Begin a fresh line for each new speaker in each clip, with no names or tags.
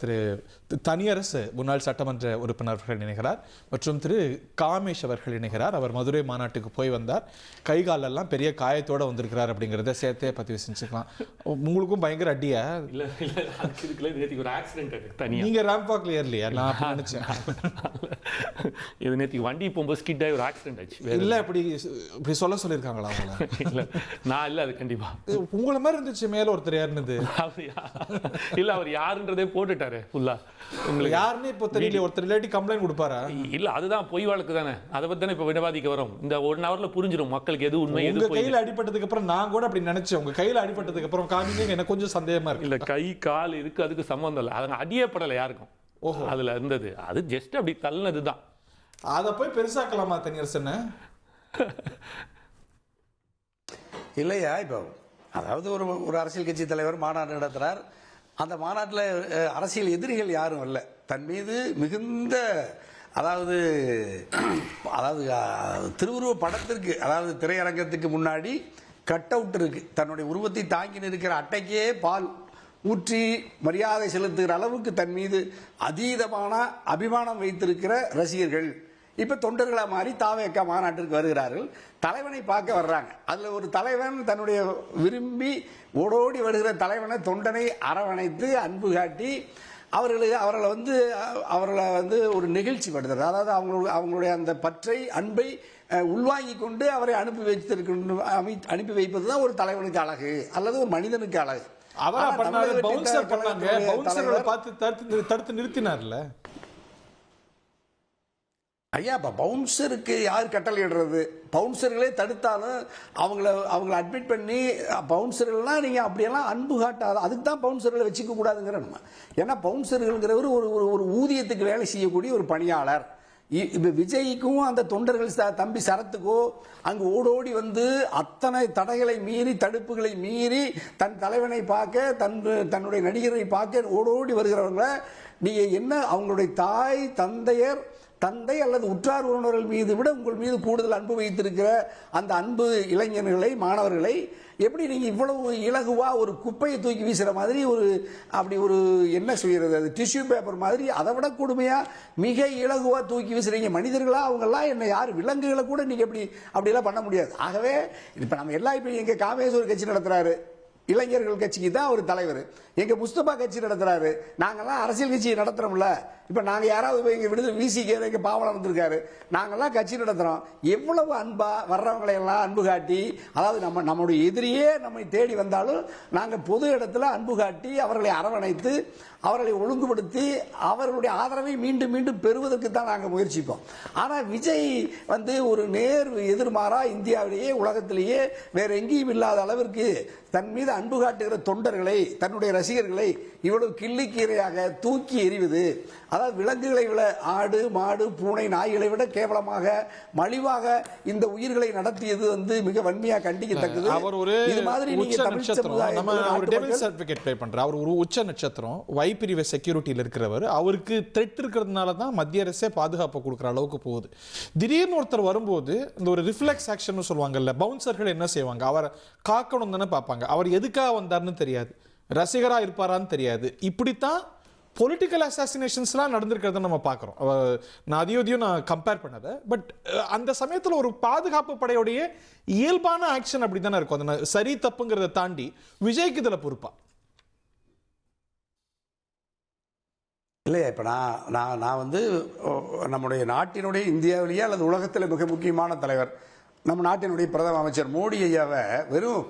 திரு தனியரசு முன்னாள் சட்டமன்ற உறுப்பினர்கள் இணைகிறார் மற்றும் திரு காமேஷ் அவர்கள் இணைகிறார். அவர் மதுரை மாநாட்டுக்கு போய் வந்தார், கை காலெல்லாம் பெரிய காயத்தோடு வந்திருக்கிறார் அப்படிங்கிறத சேர்த்தே பதிவு செஞ்சுக்கலாம். உங்களுக்கும் பயங்கர அடியா? நீங்க ரேம்ப் வாக்ல ஏறலையா? நான் நினைச்சேன்
இது நேற்று வண்டி போகும்போது ஸ்கிட் ஆகி ஒரு ஆக்சிடென்ட் ஆச்சு.
இல்ல இப்படி சொல்லியிருக்காங்களா அவங்கள?
இல்ல நான் இல்ல, அது கண்டிப்பா
உங்களை மாதிரி இருந்துச்சு மேல ஒருத்தர் ஏறினது.
இல்ல அவர் யாருன்றதே போட்டுட்டாரு ஃபுல்லா.
உங்களுக்கு யாருன்னு இப்போ தெரியல. ஒருத்தர் ரிலேட்டிவ் கம்ப்ளைண்ட் கொடுப்பாரா?
இல்ல அதுதான் பொய் வழக்கு தானே, அதை பத்தி தானே இப்ப விவாதிக்க வரும். இந்த 1 ஹவர்ல புரிஞ்சிடும் மக்களுக்கு எது உண்மை எது.
கையில அடிபட்டதுக்கு அப்புறம் நான் கூட அப்படி நினைச்சேன், உங்க கையில அடிபட்டதுக்கு அப்புறம் காமிங்க, எனக்கு கொஞ்சம் சந்தேகமா இருக்கு.
இல்ல கை கால் இருக்கு, அதுக்கு சம்பந்தம் இல்லை. அதுங்க அடியப்படலை யாருக்கும். ஓஹோ, அதுல இருந்தது அது ஜஸ்ட் அப்படி தள்ளினதுதான்.
அதை போய் பெருசாக்கலாமா தனியரசன்?
இல்லையா, இப்போ அதாவது ஒரு அரசியல் கட்சி தலைவர் மாநாடு நடத்துறார். அந்த மாநாட்டில் அரசியல் எதிரிகள் யாரும் இல்லை. தன் மீது மிகுந்த அதாவது திருவுருவ படத்திற்கு, அதாவது திரையரங்கத்துக்கு முன்னாடி கட் அவுட் இருக்கு. தன்னுடைய உருவத்தை தாங்கி நிற்கிற அட்டைக்கே பால் ஊற்றி மரியாதை செலுத்துகிற அளவுக்கு தன் மீது அதீதமான அபிமானம் வைத்திருக்கிற ரசிகர்கள் இப்ப தொண்டர்களா மாறி தாவேக்கா மாநாட்டிற்கு வருகிறார்கள். தலைவனை பார்க்க வர்றாங்க. அதுல ஒரு தலைவன் தன்னுடைய விரும்பி ஓடோடி வருகிற தலைவனை, தொண்டனை அரவணைத்து அன்பு காட்டி அவர்களை ஒரு நிகழ்ச்சி படுத்துறது. அதாவது அவங்களுடைய அந்த பற்றை, அன்பை உள்வாங்கி கொண்டு அவரை அனுப்பி வைப்பதுதான் ஒரு தலைவனுக்கு அழகு அல்லது ஒரு மனிதனுக்கு அழகு.
தடுத்து நிறுத்தினார்ல
ஐயா. இப்போ பவுன்சருக்கு யார் கட்டளை இடுறது? பவுன்சர்களே தடுத்தாலும் அவங்கள அட்மிட் பண்ணி பவுன்சர்கள்லாம் நீங்கள் அப்படியெல்லாம் அன்பு காட்டாது. அதுக்கு தான் பவுன்சர்களை வச்சுக்க கூடாதுங்கிற நம்ம. ஏன்னா பவுன்சர்கள்ங்கிறவர் ஒரு ஊதியத்துக்கு வேலை செய்யக்கூடிய ஒரு பணியாளர். இப்போ விஜய்க்கும் அந்த தொண்டர்கள் தம்பி சரத்துக்கோ அங்கு ஓடோடி வந்து அத்தனை தடைகளை மீறி, தடுப்புகளை மீறி தன் தலைவனை பார்க்க, தன்னுடைய நடிகரை பார்க்க ஓடோடி வருகிறவங்களை நீங்க என்ன அவங்களுடைய தாய் தந்தை அல்லது உற்றார் உறவினர்கள் மீது விட உங்கள் மீது கூடுதல் அன்பு வைத்திருக்கிற அந்த அன்பு இளைஞர்களை, மாணவர்களை எப்படி நீங்க இவ்வளவு இலகுவா ஒரு குப்பையை தூக்கி வீசுற மாதிரி அப்படி என்ன செய்யறது, அது டிஷ்யூ பேப்பர் மாதிரி அதை விட கொடுமையா மிக இலகுவா தூக்கி வீசுறீங்க. மனிதர்களா அவங்கெல்லாம் என்ன யார் விலங்குகளை கூட நீங்க அப்படியெல்லாம் பண்ண முடியாது. ஆகவே இப்ப நம்ம எல்லாம் இப்ப எங்க காமேஷ் ஒரு கட்சி நடத்துறாரு, இளைஞர்கள் கட்சிக்கு தான் ஒரு தலைவர். எங்க முஸ்தபா கட்சி நடத்துறாரு. நாங்கெல்லாம் அரசியல் கட்சி நடத்துறோம்ல. இப்ப நாங்க யாராவது போய் எங்க விடுதலை விசிக்கு எங்க பாவலா வந்திருக்காரு, நாங்கெல்லாம் கட்சி நடத்துறோம். எவ்வளவு அன்பா வர்றவங்களை எல்லாம் அன்பு காட்டி, அதாவது நம்முடைய எதிரியே நம்மை தேடி வந்தாலும் நாங்க பொது இடத்துல அன்பு காட்டி அவர்களை அரவணைத்து அவர்களை ஒழுங்குபடுத்தி அவர்களுடைய ஆதரவை மீண்டும் மீண்டும் பெறுவதற்கு தான் நாங்கள் முயற்சிப்போம். ஆனால் விஜய் ஒரு எதிர்மாறா இந்தியாவிலேயே உலகத்திலேயே வேற எங்கேயும் இல்லாத அளவிற்கு தன் மீது அன்பு காட்டுகிற தொண்டர்களை, தன்னுடைய ரசிகர்களை இவ்வளவு கிள்ளிக்கீரையாக தூக்கி எறிவது, அதாவது விலங்குகளை விட, ஆடு மாடு பூனை நாய்களை விட கேவலமாக மலிவாக இந்த உயிர்களை நடத்தியது மிக வன்மையாக கண்டிக்கத்தக்கது.
இது மாதிரி அவர் ஒரு உச்ச நட்சத்திரம், பிரிவு செக்யூரிட்டியில் இருக்கிறவர். அவருக்கு த்ரெட் இருக்கிறதுனால தான் மத்திய அரசே பாதுகாப்பு கொடுக்குற அளவுக்கு போகுது. திடீர்னு ஒருத்தர் வரும்போது இந்த ஒரு ரிஃப்ளெக்ஸ் ஆக்ஷன் சொல்லுவாங்கல்ல, பவுன்சர்கள் என்ன செய்வாங்க, அவரை காக்கணும் தானே பார்ப்பாங்க. அவர் எதுக்காக வந்தார்னு தெரியாது, ரசிகராக இருப்பாரான்னு தெரியாது. இப்படித்தான் பொலிட்டிக்கல் அசாசினேஷன்ஸ்லாம் நடந்திருக்கிறத நம்ம பார்க்குறோம். நான் அதையும் கம்பேர் பண்ணதை. பட் அந்த சமயத்தில் ஒரு பாதுகாப்பு படையுடைய இயல்பான ஆக்ஷன் அப்படி தானே இருக்கும். அதை சரி தப்புங்கிறத தாண்டி விஜய்க்கு இதில் பொறுப்பா
இல்லையா? இப்போ நான் நம்முடைய நாட்டினுடைய, இந்தியாவிலேயே அல்லது உலகத்தில் மிக முக்கியமான தலைவர், நம்ம நாட்டினுடைய பிரதம அமைச்சர் மோடி ஐயாவை வெறும்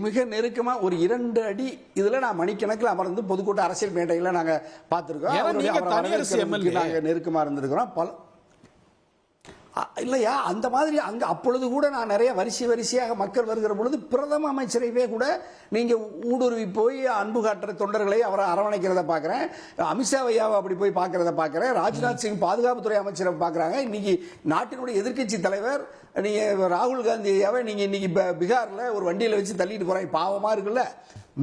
மிக நெருக்கமாக ஒரு 2 அடி இதில் நான் மணிக்கணக்கில் அமர்ந்து பொதுக்கூட்ட அரசியல் மேடையில் நாங்கள் பார்த்துருக்கோம். நாங்கள் நெருக்கமாக இருந்திருக்கிறோம். இல்லையா, அந்த மாதிரி அங்க அப்பொழுது கூட நான் நிறைய வரிசையாக மக்கள் வருகிற பொழுது பிரதம அமைச்சரைவே கூட நீங்க ஊடுருவி போய் அன்பு காட்டுற தொண்டர்களை அவரை அரவணைக்கிறத பாக்குறேன். அமித்ஷா ஐயாவை அப்படி போய் பார்க்கறத பாக்குறேன். ராஜ்நாத் சிங் பாதுகாப்புத்துறை அமைச்சரை பாக்குறாங்க. இன்னைக்கு நாட்டினுடைய எதிர்க்கட்சி தலைவர் நீங்க ராகுல் காந்தி ஐயாவை நீங்க இன்னைக்கு பீகார்ல ஒரு வண்டியில வச்சு தள்ளிட்டு போறாங்க. பாவமா இருக்குல்ல.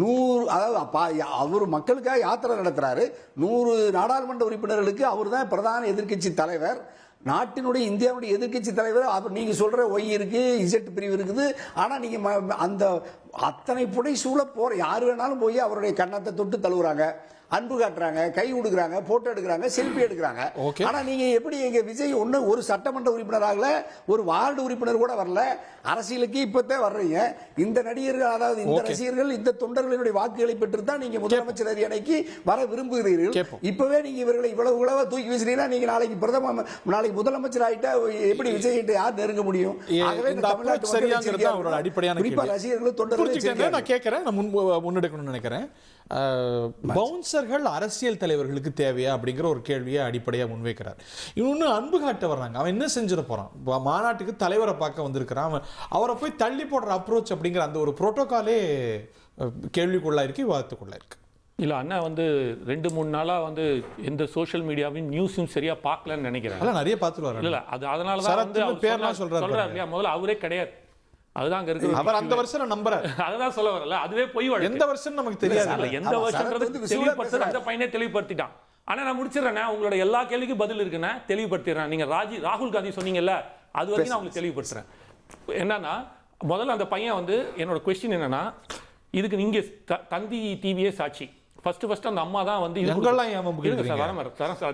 100, அதாவது அவர் மக்களுக்காக யாத்திரை நடத்துறாரு. 100 நாடாளுமன்ற உறுப்பினர்களுக்கு அவர் தான் பிரதான எதிர்க்கட்சி தலைவர். நாட்டினுடைய இந்தியாவுடைய எதிர்க்கட்சி தலைவர். நீங்க சொல்ற ஒய் இருக்கு, இசட் பிரிவு இருக்குது. ஆனா நீங்க அந்த அத்தனை புடை சூழ போற யாரு வேணாலும் போய் அவருடைய கன்னத்தை தொட்டு தழுவுறாங்க. அன்பு காட்டுறாங்க, கை கொடுக்குறாங்க, போட்டோ எடுக்கிறாங்க, செல்ஃபி எடுக்கிறாங்க. ஆனா நீங்க எப்படி எங்க விஜய் ஒரு சட்டமன்ற உறுப்பினர் ஆகல, ஒரு வார்டு உறுப்பினர் கூட வரல, அரசியலுக்கு இப்பதான் வர்றீங்க. இந்த நடிகர்கள், அதாவது இந்த ரசிகர்கள், இந்த தொண்டர்களுடைய வாக்குகளை பெற்று தான் நீங்க முதலமைச்சர் அரியணைக்கு வர விரும்புகிறீர்கள். இப்பவே நீங்க இவர்களை இவ்வளவு தூக்கி வீசுறீங்கன்னா நீங்க நாளைக்கு முதலமைச்சர் ஆயிட்டா எப்படி விஜய் கிட்ட யார் நெருங்க முடியும்? ஆகவே தமிழ்நாட்டு
சரியாங்கிறது அவரோட அடிப்படையான
குறிப்பா ரசிகர்கள் தொண்டர்கள்
நான் கேட்கிறேன், நான் முன்னெடுக்கணும்னு நினைக்கிறேன். பவுன்சர்கள் அரசியல் தலைவர்களுக்கு தேவையா அப்படிங்கிற ஒரு கேள்வியை அடிப்படையாக முன்வைக்கிறார். இன்னொன்று அன்பு காட்ட வர்றாங்க. அவன் என்ன செஞ்சிட போறான்? மாநாட்டுக்கு தலைவரை பார்க்க வந்திருக்கிறான், அவரை போய் தள்ளி போடுற அப்ரோச் அப்படிங்கிற அந்த ஒரு புரோட்டோகாலே கேள்விக்குள்ளா இருக்கு, விவாதத்துக்குள்ள இருக்கு.
இல்ல அண்ணா 2-3 நாளா எந்த சோஷியல் மீடியாவையும் நியூஸும் சரியா பார்க்கலன்னு நினைக்கிறேன்.
அதெல்லாம் நிறைய பார்த்துட்டு வராங்க.
இல்ல அதனால தான்
பேர்லாம் சொல்றாரு
இல்லையா, முதல்ல அவரே கிடையாது. அதுதான் அங்க இருக்கு.
அவர் அந்த வருஷம் நம்புறாரு.
அதுதான் சொல்ல வரல, அதுவே பொய் வழக்கு.
எந்த வருஷம் நமக்கு தெரியாது,
எந்த வருஷம்ன்றது தெளிவுபடுத்த அந்த பையனே தெளிவுபடுத்திட்டான். ஆனா நான் முடிச்சிடறேன், உங்களோட எல்லா கேள்விக்கும் பதில் இருக்குன்னா தெளிவுபடுத்திடுறேன். நீங்க ராகுல் காந்தி சொன்னீங்கல்ல, அது வரைக்கும் நான் உங்களுக்கு தெளிவுபடுத்துறேன். என்னன்னா, முதல்ல அந்த பையன் என்னோட கொஸ்டின் என்னன்னா, இதுக்கு நீங்க தந்தி டிவியே சாட்சி. ஃபர்ஸ்ட் அந்த அம்மா தான்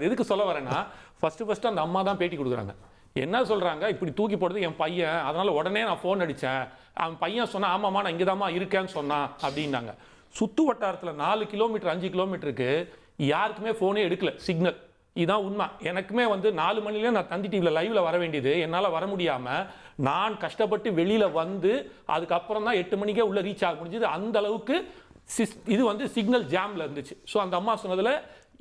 எதுக்கு சொல்ல வரேன்னா, ஃபர்ஸ்ட் அந்த அம்மா தான் பேட்டி கொடுக்குறாங்க. என்ன சொல்றாங்க, இப்படி தூக்கி போடுறது என் பையன், அதனால உடனே நான் ஃபோன் அடிச்சேன். அவன் பையன் சொன்னா, ஆமாம்மா நான் இங்கதாம்மா இருக்கேன்னு சொன்னான் அப்படின்னாங்க. சுத்து வட்டாரத்தில் 4 கிலோமீட்டர் 5 கிலோமீட்டருக்கு யாருக்குமே ஃபோனே எடுக்கல, சிக்னல். இதுதான் உண்மை. எனக்குமே 4 மணிலேயே நான் தந்தி டிவியில் லைவ்ல வர வேண்டியது, என்னால் வர முடியாம நான் கஷ்டப்பட்டு வெளியில அதுக்கப்புறம் தான் 8 மணிக்கே உள்ள ரீச் ஆக முடிஞ்சது. அந்த அளவுக்கு இது சிக்னல் ஜாம்ல இருந்துச்சு. ஸோ அந்த அம்மா சொன்னதுல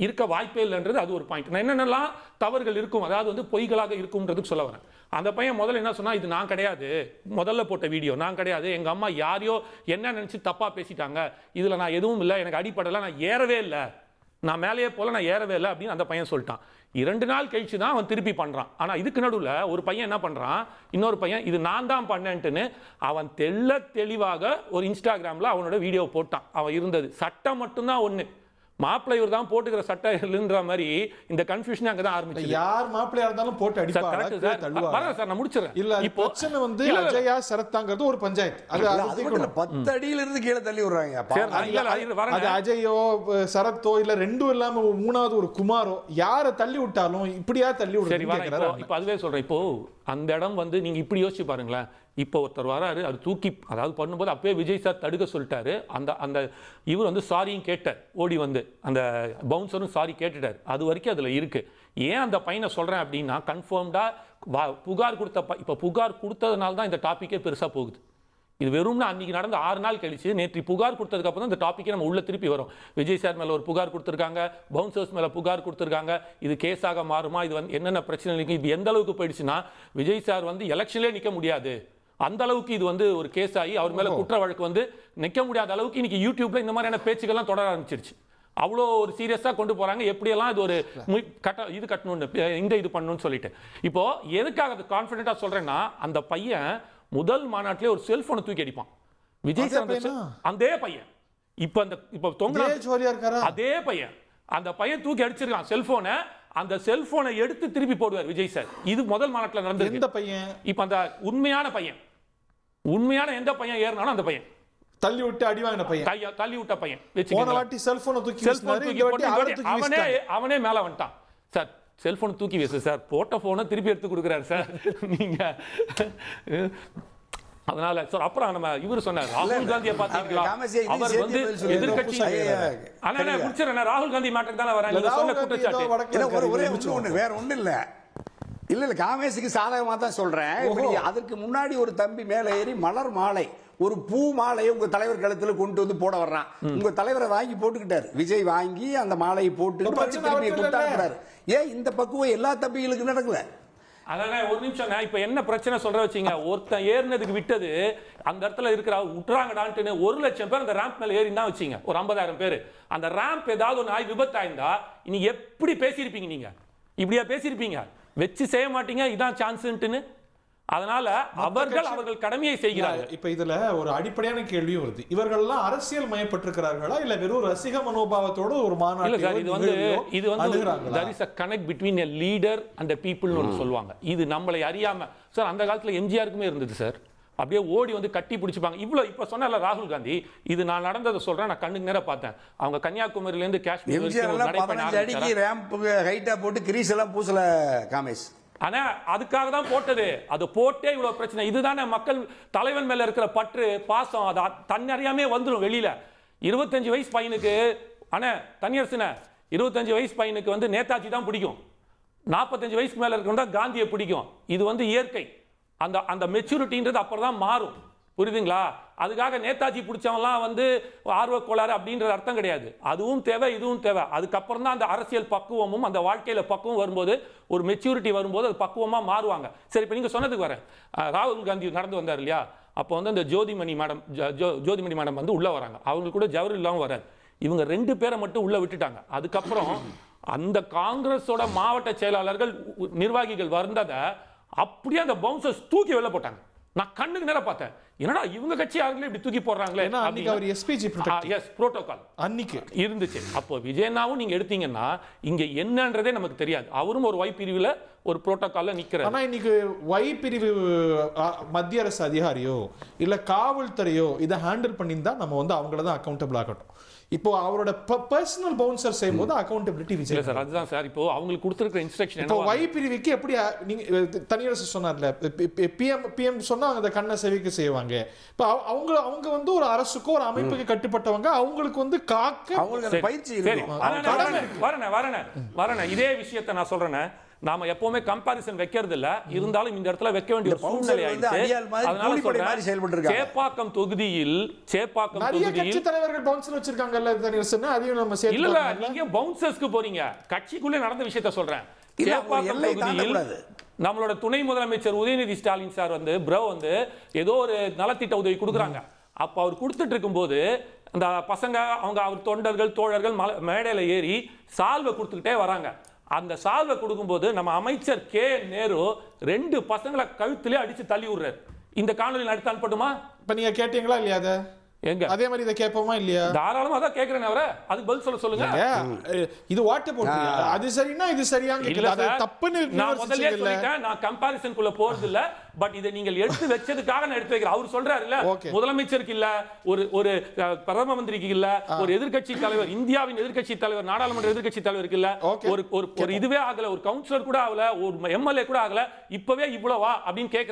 இருக்க வாய்ப்பே இல்லைன்றது அது ஒரு பாயிண்ட். நான் என்னென்னலாம் தவறுகள் இருக்கும், அதாவது பொய்களாக இருக்கும்ன்றதுக்கு சொல்ல வரேன். அந்த பையன் முதல்ல என்ன சொன்னா, இது நான் கிடையாது, முதல்ல போட்ட வீடியோ நான் கிடையாது, எங்க அம்மா யாரையோ என்ன நினைச்சு தப்பா பேசிட்டாங்க, இதுல நான் எதுவும் இல்லை, எனக்கு அடிப்படல, நான் ஏறவே இல்லை, நான் மேலேயே போல, நான் ஏறவே இல்லை அப்படின்னு அந்த பையன் சொல்லிட்டான். 2 நாள் கழிச்சு தான் அவன் திருப்பி பண்றான். ஆனா இதுக்கு நடுவில் ஒரு பையன் என்ன பண்றான், இன்னொரு பையன் இது நான் தான் பண்ணேன்ட்டுன்னு அவன் தெளிவாக ஒரு இன்ஸ்டாகிராம்ல அவனோட வீடியோ போட்டான். அவன் இருந்தது சட்டம் மட்டும்தான் ஒண்ணு, மாப்பிள்ளை இவர் தான் போட்டுக்கிற சட்டம்ன்ற மாதிரி இந்த கன்ஃபியூஷன் அங்கதான் ஆரம்பிச்சு.
யார் மாப்பிள்ளையா இருந்தாலும் போட்டு அடிப்பாங்க,
வரேன் சார், நான் முடிச்சிடுறேன்.
இல்ல இப்போ பிரச்சனை அஜயா சரத்தாங்கிறது ஒரு பஞ்சாயத்து, அது
10 அடியில இருந்து கீழே தள்ளி விடுறாங்க.
அது அஜயோ சரத்தோ இல்ல ரெண்டும் இல்லாம மூணாவது ஒரு குமாரோ யாரை தள்ளி விட்டாலும் இப்படியா தள்ளி விடுறாங்க.
இப்போ அதுவே சொல்றேன். இப்போ அந்த இடம் நீங்க இப்படி யோசிச்சு பாருங்களேன். இப்போ ஒருத்தர் வராரு, அது தூக்கி அதாவது பண்ணும்போது அப்பவே விஜய் சார் தடுக்க சொல்லிட்டாரு. அந்த இவர் சாரியும் கேட்டார், ஓடி அந்த பவுன்சரும் சாரி கேட்டுட்டார். அது வரைக்கும் அதுல இருக்கு. ஏன் அந்த பையனை சொல்றேன் அப்படின்னா, கன்ஃபார்ம்டா புகார் இப்போ புகார் கொடுத்ததுனால தான் இந்த டாபிக்கே பெருசா போகுது. இது வெறும்னா அன்னைக்கு நடந்த 6 நாள் கழிச்சு நேற்று புகார் கொடுத்ததுக்கு அப்புறம் தான் இந்த டாபிக்கே நம்ம உள்ள திருப்பி வரும். விஜய் சார் மேல ஒரு புகார் கொடுத்துருக்காங்க, பவுன்சர்ஸ் மேல புகார் கொடுத்துருக்காங்க. இது கேஸாக மாறுமா, இது என்னென்ன பிரச்சனை இருக்கு, இது எந்த அளவுக்கு போயிடுச்சுன்னா விஜய் சார் எலெக்ஷன்லேயே நிற்க முடியாது, அந்த அளவுக்கு இது ஒரு கேஸ் ஆகி அவர் மேல குற்ற வழக்கு நிற்க முடியாத அளவுக்கு இன்னைக்கு யூடியூப்ல இந்த மாதிரியான பேச்சுக்கள்லாம் தொடர ஆரம்பிச்சிருச்சு. அவ்வளோ ஒரு சீரியஸா கொண்டு போறாங்க. எப்படியெல்லாம் இது ஒரு இது கட்டணும்னு இது பண்ணணும்னு சொல்லிட்டு. இப்போ எதுக்காக அது கான்ஃபிடென்ட்டா சொல்றேன்னா, அந்த பையன் முதல் மாநாட்டிலே ஒரு செல்போனை தூக்கி அடிப்பான். விஜய் சார் அதே பையன் இப்ப தொங்க அதே பையன் அந்த பையன் தூக்கி அடிச்சிருக்கான் செல்போனை. அந்த செல்போனை எடுத்து திருப்பி போடுவார் விஜய் சார். இது முதல் மாநாட்டில் நடந்தது.
எந்த பையன்?
இப்ப அந்த உண்மையான எந்த பையன் ஏறினாலும் அந்த பையன்
தள்ளி விட்டு அடி வாங்கின பையன்,
தள்ளி விட்ட பையன் அவனே மேல வந்துட்டான். சார் செல்போன் தூக்கி வீசு சார், போட்ட போனை திருப்பி எடுத்து கொடுக்குறாரு சார் நீங்க. அதனால சார் அப்புறம் நம்ம இவர் சொன்னார், ராகுல் காந்தியை பாத்தீங்களா, அவர் எதிர்கட்சி. ஆனா முடிச்சிடறேன், ராகுல் காந்தி மேட்டர் தானே வரேன். நீங்க சொன்ன குற்றச்சாட்டு
வேற ஒண்ணு இல்ல காமேஷுக்கு சாதகமா தான் சொல்றேன். அதுக்கு முன்னாடி ஒரு தம்பி மேல ஏறி மலர் மாலை, ஒரு பூ மாலையை உங்க தலைவர் கழுத்துல கொண்டு போட வர்றான். உங்க தலைவரை வாங்கி போட்டுக்கிட்டாரு, விஜய் வாங்கி அந்த மாலையை போட்டு. ஏன் இந்த பக்குவம் எல்லா தம்பிகளுக்கும் நடக்கல?
அதான் ஒரு நிமிஷம், இப்ப என்ன பிரச்சனை சொல்ற வச்சீங்க, ஒருத்தன் ஏறினதுக்கு விட்டது அந்த இடத்துல இருக்கிற விட்டுறாங்கடான்ட்டு 1,00,000 பேர் அந்த ரேம்ப் மேல ஏறி தான் வச்சீங்க, ஒரு 50,000 பேர். அந்த ரேம்ப் ஏதாவது ஒரு நாய் விபத்தாயிருந்தா நீங்க எப்படி பேசியிருப்பீங்க? நீங்க இப்படியா பேசியிருப்பீங்க? வச்சு செய்ய மாட்டீங்க, இதான் சான்ஸ்ன்னு. அதனால அவர்கள் கடமையை செய்கிறார்கள்.
இப்ப இதுல ஒரு அடிப்படையான கேள்வியும் வருது, இவர்கள்லாம் அரசியல் மயப்பட்டிருக்கிறார்களா இல்ல வெறும் ரசிக மனோபாவத்தோட ஒரு மாநாடு?
இது there is a connect between a leader and the people னு சொல்லுவாங்க. இது நம்மளை அறியாம சார் அந்த காலத்துல எம்ஜிஆருக்குமே இருந்தது சார். அப்படியே ஓடி வந்து கட்டி பிடிச்சிப்பாங்க. இவ்வளோ இப்போ சொன்னல ராகுல் காந்தி, இது நான் நடந்ததை சொல்றேன், நான் கண்ணுக்கு நேரம் பார்த்தேன். அவங்க கன்னியாகுமரியிலேருந்து காஷ்மீர்
எம்ஜிஆர் எல்லாம் 15 அடிக்கு ரேம்ப் ஹைட்டா போட்டு கிரீஸ் எல்லாம் பூசல காமேஷ்.
ஆனா அதுக்காக தான் போட்டது. அது போட்டே இவ்வளவு பிரச்சனை. இதுதானே மக்கள் தலைவன் மேல இருக்கிற பற்று பாசம். அது தன்னறியாமே வந்துடும் வெளியில. 25 வயசு பையனுக்கு ஆனா தனியரசுன 25 வயசு பையனுக்கு வந்து நேதாஜி தான் பிடிக்கும். 45 வயசுக்கு மேல இருக்கிறவங்க தான் காந்தியை பிடிக்கும். இது வந்து இயற்கை. அந்த அந்த மெச்சூரிட்டின்றது அப்புறம் தான் மாறும். புரியுதுங்களா? அதுக்காக நேதாஜி பிடிச்சவங்கலாம் வந்து ஆர்வ கோளாறு அப்படின்றது அர்த்தம் கிடையாது. அதுவும் தேவை, இதுவும் தேவை. அதுக்கப்புறம் தான் அந்த அரசியல் பக்குவமும் அந்த வாழ்க்கையில பக்குவம் வரும்போது, ஒரு மெச்சூரிட்டி வரும்போது அது பக்குவமா மாறுவாங்க. சரி, இப்போ நீங்க சொன்னதுக்கு வரேன். ராகுல் காந்தி நடந்து வந்தார் இல்லையா? அப்போ வந்து அந்த ஜோதிமணி மேடம் வந்து உள்ள வராங்க. அவங்க கூட ஜவஹர் இல்லாமல் வராது. இவங்க 2 பேரை மட்டும் உள்ள விட்டுட்டாங்க. அதுக்கப்புறம் அந்த காங்கிரஸோட மாவட்ட செயலாளர்கள் நிர்வாகிகள் வந்ததை அப்படியே அந்த பவுன்சர்ஸ் தூக்கி வெளில போட்டாங்க. நான் கண்ணுக்கு நேரா பார்த்தேன். என்னடா இவங்க கட்சி ஆளுங்களே இப்படி தூக்கி போடுறாங்களே.
அவர் எஸ்பிஜி
புரோட்டோகால்
அன்னைக்கு இருந்துச்சு.
அப்போ விஜயனாவும் நீங்க எடுத்தீங்கன்னா இங்க என்னன்றதே நமக்கு தெரியாது. அவரும் ஒரு ஒய் பிரிவுல ஒரு புரோட்டோகால்ல நிக்கிறார்.
ஆனா இன்னைக்கு ஒய் பிரிவு மத்திய அரசு அதிகாரியோ இல்ல காவல்துறையோ இதை ஹேண்டில் பண்ணியிருந்தா நம்ம வந்து அவங்கள தான் அக்கௌண்டபிள் ஆகட்டும். இப்போ அவரோட பர்சனல் பவுன்சர் செய்யும்போது அக்கௌண்டபிலிட்டி விஜய்
சார். அதுதான் சார். இப்போ அவங்களுக்கு கொடுத்திருக்கிற இன்ஸ்ட்ரக்ஷன்
இப்போ ஒய் பிரிவுக்கு எப்படி நீங்க தனியரசு சொன்னார்ல, பிஎம் சொன்னா அந்த கண்ணை செவிக்கு செய்வாங்க. இப்போ அவங்க வந்து ஒரு அரசுக்கோ ஒரு அமைப்புக்கு கட்டுப்பட்டவங்க. அவங்களுக்கு வந்து காக்க
பயிற்சி
வரேன். இதே விஷயத்தை நான் சொல்றேன். நாம எப்பவுமே கம்பாரிசன் வைக்கிறது இல்ல, இருந்தாலும் இந்த இடத்துல வைக்க வேண்டிய சூழ்நிலை ஆயிடுச்சு. அதனால சொல்றேன், சேப்பாக்கம் தொகுதியில்
கட்சி தலைவர்கள் பவுன்சர் வச்சிருக்காங்கல்ல தனியரசு, அதையும் நம்ம
இல்ல இல்ல, நீங்க பவுன்சர்ஸ்க்கு போறீங்க. கட்சிக்குள்ளே நடந்த விஷயத்தை சொல்றேன். சேப்பாக்கம் தொகுதியில் நம்மளோட துணை முதலமைச்சர் உதயநிதி ஸ்டாலின் சார் வந்து வந்து ஏதோ ஒரு நலத்திட்ட உதவி கொடுக்குறாங்க. அப்ப அவர் கொடுத்துட்டு இருக்கும்போது அந்த பசங்க அவர் தொண்டர்கள் தோழர்கள் மேடையில ஏறி சால்வை கொடுத்துக்கிட்டே வராங்க. அந்த சால்வை கொடுக்கும்போது நம்ம அமைச்சர் கே நேரு 2 பசங்களை கழுத்திலே அடிச்சு தள்ளி விடுறாரு. இந்த காணொலி அடுத்து அனுப்பட்டுமா?
இப்ப நீங்க கேட்டீங்களா இல்லையா? அதை
எங்க
அதே மாதிரி இதை கேட்போமா இல்லையா?
தாராளமா தான் கேட்கிறேன். அவரை அதுக்கு பதில் சொல்லுங்க.
இது வாட்டர் போட்டு அது சரினா இது சரியாங்க இல்ல, அது தப்புன்னு
நான் முதல்லயே சொல்லிட்டேன். நான் கம்பாரிசன்க்குள்ள போறது இல்ல. பட் இதை நீங்கள் எடுத்து வச்சதுக்காக நான் எடுத்து வைக்கிறேன். அவர் சொல்றாரு இல்ல, முதலமைச்சருக்கு இல்ல, ஒரு பிரதம மந்திரிக்கு இல்ல, ஒரு எதிர்க்கட்சி தலைவர், இந்தியாவின் எதிர்க்கட்சி தலைவர், நாடாளுமன்ற எதிர்க்கட்சி தலைவருக்கு இல்ல, ஒரு இதுவே ஆகல, ஒரு கவுன்சிலர் கூட ஆகல, ஒரு எம்எல்ஏ கூட ஆகல, இப்பவே இவ்வளவா அப்படின்னு கேட்கிறேன்.